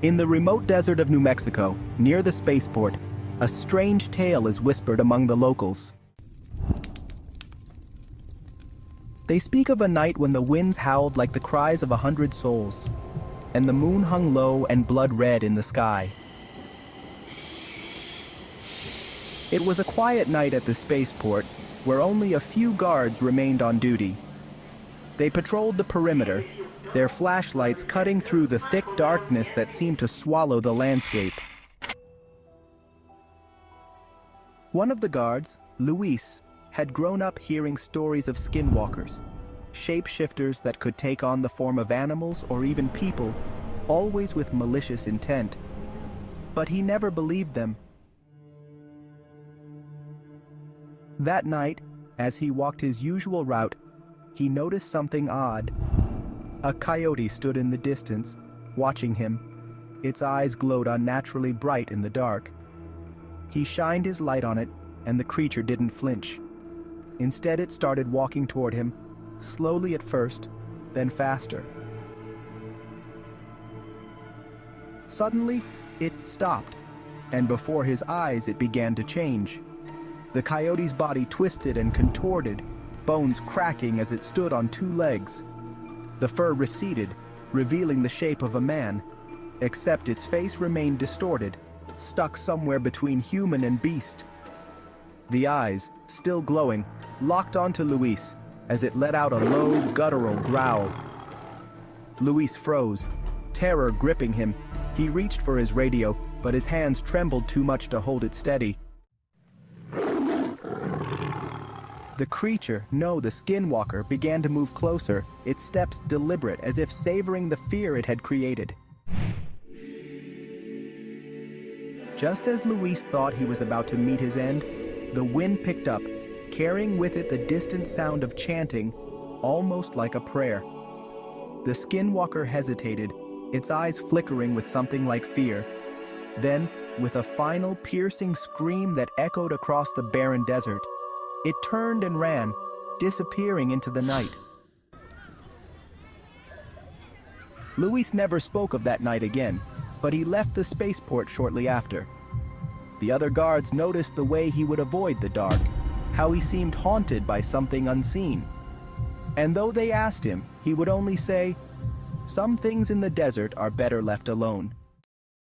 In the remote desert of New Mexico, near the spaceport, a strange tale is whispered among the locals. They speak of a night when the winds howled like the cries of 100 souls, and the moon hung low and blood-red in the sky. It was a quiet night at the spaceport, where only a few guards remained on duty. They patrolled the perimeter, their flashlights cutting through the thick darkness that seemed to swallow the landscape. One of the guards, Luis, had grown up hearing stories of skinwalkers, shapeshifters that could take on the form of animals or even people, always with malicious intent. But he never believed them. That night, as he walked his usual route, he noticed something odd. A coyote stood in the distance, watching him. Its eyes glowed unnaturally bright in the dark. He shined his light on it, and the creature didn't flinch. Instead, it started walking toward him, slowly at first, then faster. Suddenly, it stopped, and before his eyes it began to change. The coyote's body twisted and contorted, bones cracking as it stood on two legs. The fur receded, revealing the shape of a man, except its face remained distorted, stuck somewhere between human and beast. The eyes, still glowing, locked onto Luis as it let out a low, guttural growl. Luis froze, terror gripping him. He reached for his radio, but his hands trembled too much to hold it steady. The creature, no, the Skinwalker, began to move closer, its steps deliberate, as if savoring the fear it had created. Just as Luis thought he was about to meet his end, the wind picked up, carrying with it the distant sound of chanting, almost like a prayer. The Skinwalker hesitated, its eyes flickering with something like fear. Then, with a final piercing scream that echoed across the barren desert, it turned and ran, disappearing into the night. Luis never spoke of that night again, but he left the spaceport shortly after. The other guards noticed the way he would avoid the dark, how he seemed haunted by something unseen. And though they asked him, he would only say, "Some things in the desert are better left alone."